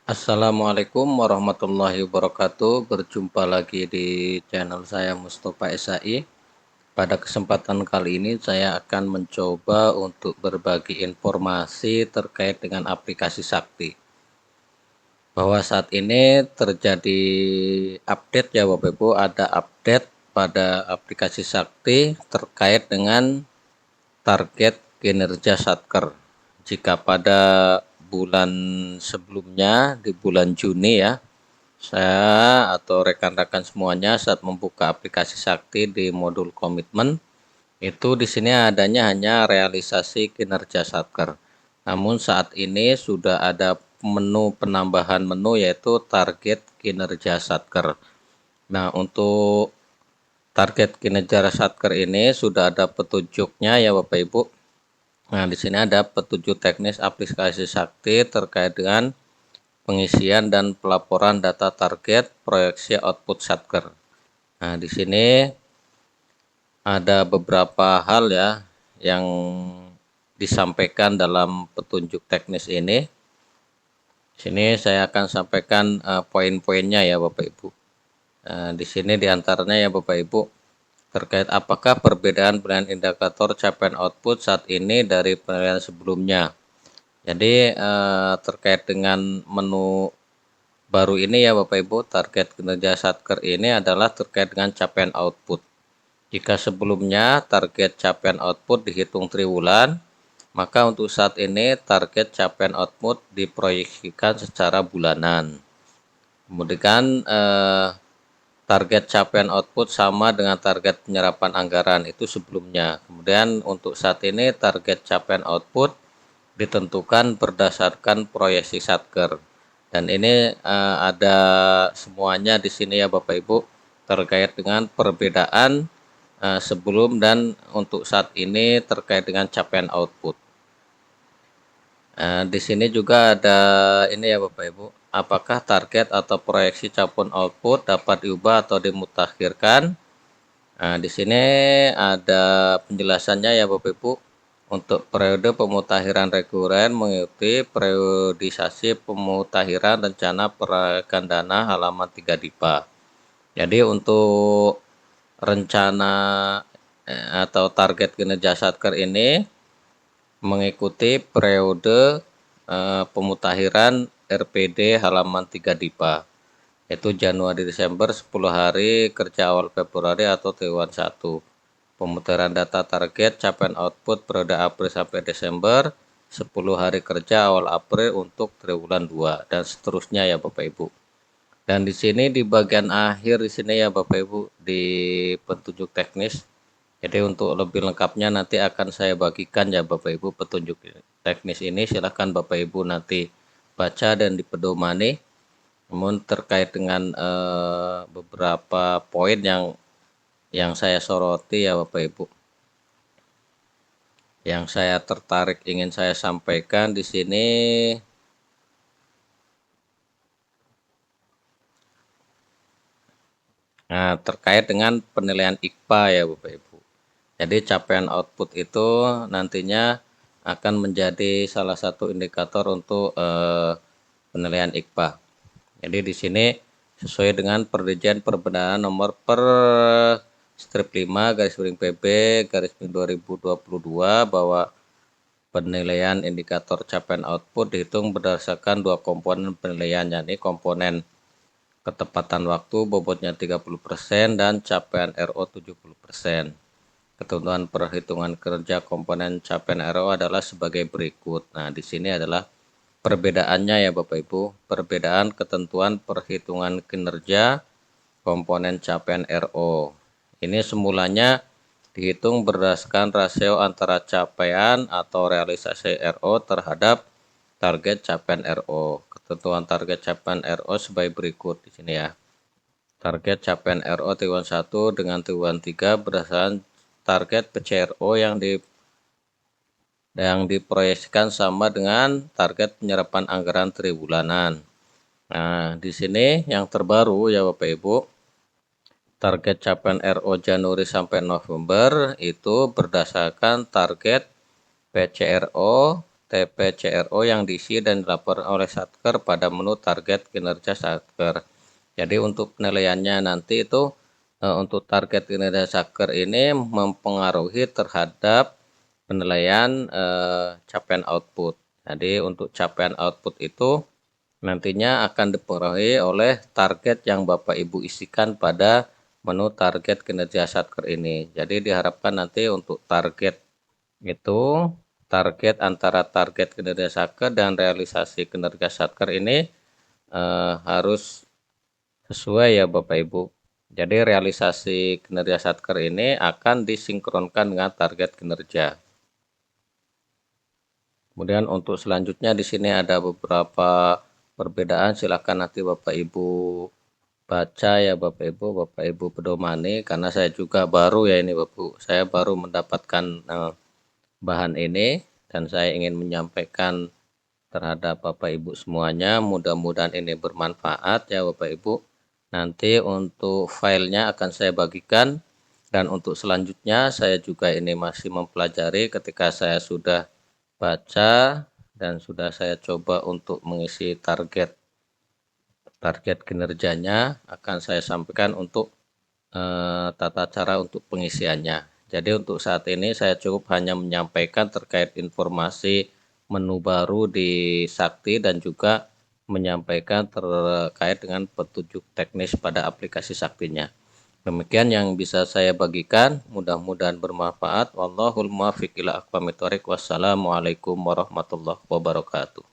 Assalamualaikum warahmatullahi wabarakatuh. Berjumpa lagi di channel saya Mustafa SAI. Pada kesempatan kali ini saya akan mencoba untuk berbagi informasi terkait dengan aplikasi Sakti. Bahwa saat ini terjadi update ya Bapak Ibu, ada update pada aplikasi Sakti terkait dengan target kinerja Satker. Jika pada bulan sebelumnya di bulan Juni ya, saya atau rekan-rekan semuanya saat membuka aplikasi Sakti di modul komitmen itu di sini adanya hanya realisasi kinerja Satker. Namun saat ini sudah ada penambahan menu yaitu target kinerja Satker. Nah, untuk target kinerja Satker ini sudah ada petunjuknya ya Bapak Ibu. Nah, di sini ada petunjuk teknis aplikasi Sakti terkait dengan pengisian dan pelaporan data target proyeksi output Satker. Nah, di sini ada beberapa hal ya yang disampaikan dalam petunjuk teknis ini. Sini saya akan sampaikan poin-poinnya ya Bapak Ibu. Di sini diantaranya ya Bapak Ibu terkait apakah perbedaan penilaian indikator capaian output saat ini dari penilaian sebelumnya. Jadi terkait dengan menu baru ini ya Bapak Ibu, target kinerja Satker ini adalah terkait dengan capaian output. Jika sebelumnya target capaian output dihitung triwulan, maka untuk saat ini target capaian output diproyeksikan secara bulanan. Kemudian target capaian output sama dengan target penyerapan anggaran itu sebelumnya. Kemudian untuk saat ini target capaian output ditentukan berdasarkan proyeksi Satker. Dan ini ada semuanya di sini ya Bapak Ibu terkait dengan perbedaan sebelum dan untuk saat ini terkait dengan capaian output. Di sini juga ada ini ya Bapak Ibu, apakah target atau proyeksi capaian output dapat diubah atau dimutakhirkan? Nah, di sini ada penjelasannya ya Bapak Ibu. Untuk periode pemutakhiran reguler mengikuti periodisasi pemutakhiran rencana perakiraan dana halaman 3 DIPA. Jadi untuk rencana atau target kinerja Satker ini mengikuti periode pemutakhiran RPD halaman 3 DIPA. Yaitu Januari Desember 10 hari kerja awal Februari atau triwulan 1. Pemutaran data target capaian output periode April sampai Desember, 10 hari kerja awal April untuk triwulan 2 dan seterusnya ya Bapak Ibu. Dan di sini di bagian akhir di sini ya Bapak Ibu di petunjuk teknis. Jadi untuk lebih lengkapnya nanti akan saya bagikan ya Bapak Ibu petunjuk teknis ini, silahkan Bapak Ibu nanti baca dan dipedomani. Namun terkait dengan beberapa poin yang saya soroti ya Bapak Ibu, yang saya tertarik ingin saya sampaikan di sini terkait dengan penilaian IKPA ya Bapak Ibu. Jadi capaian output itu nantinya akan menjadi salah satu indikator untuk penilaian IKPA. Jadi di sini sesuai dengan Perjanjian Perbendaharaan nomor per strip 5 garis miring PB garis miring 2022 bahwa penilaian indikator capaian output dihitung berdasarkan dua komponen penilaian, yakni komponen ketepatan waktu bobotnya 30% dan capaian RO 70%. Ketentuan perhitungan kerja komponen capaian RO adalah sebagai berikut. Nah, di sini adalah perbedaannya ya Bapak Ibu, perbedaan ketentuan perhitungan kinerja komponen capaian RO. Ini semulanya dihitung berdasarkan rasio antara capaian atau realisasi RO terhadap target capaian RO. Ketentuan target capaian RO sebagai berikut di sini ya. Target capaian RO triwulan 1 dengan triwulan 3 berdasarkan target PCRO yang diproyeksikan sama dengan target penyerapan anggaran triwulanan. Nah, di sini yang terbaru ya Bapak Ibu, target capaian RO Januari sampai November itu berdasarkan target PCRO TPCRO yang diisi dan dilaporkan oleh Satker pada menu target kinerja Satker. Jadi untuk penilaiannya nanti itu untuk target kinerja Satker ini mempengaruhi terhadap penilaian capaian output. Jadi untuk capaian output itu nantinya akan dipengaruhi oleh target yang Bapak Ibu isikan pada menu target kinerja Satker ini. Jadi diharapkan nanti untuk target itu, target antara target kinerja Satker dan realisasi kinerja Satker ini harus sesuai ya Bapak Ibu. Jadi realisasi kinerja Satker ini akan disinkronkan dengan target kinerja. Kemudian untuk selanjutnya di sini ada beberapa perbedaan, silakan nanti Bapak Ibu baca ya Bapak Ibu pedomani, karena saya juga baru ya ini Bapak Ibu. Saya baru mendapatkan bahan ini dan saya ingin menyampaikan terhadap Bapak Ibu semuanya. Mudah-mudahan ini bermanfaat ya Bapak Ibu. Nanti untuk filenya akan saya bagikan, dan untuk selanjutnya saya juga ini masih mempelajari. Ketika saya sudah baca dan sudah saya coba untuk mengisi target kinerjanya, akan saya sampaikan untuk tata cara untuk pengisiannya. Jadi untuk saat ini saya cukup hanya menyampaikan terkait informasi menu baru di Sakti dan juga menyampaikan terkait dengan petunjuk teknis pada aplikasi Saktinya. Demikian yang bisa saya bagikan, mudah-mudahan bermanfaat. Wallahul muwaffiq ila aqwamit thoriq. Wassalamualaikum warahmatullahi wabarakatuh.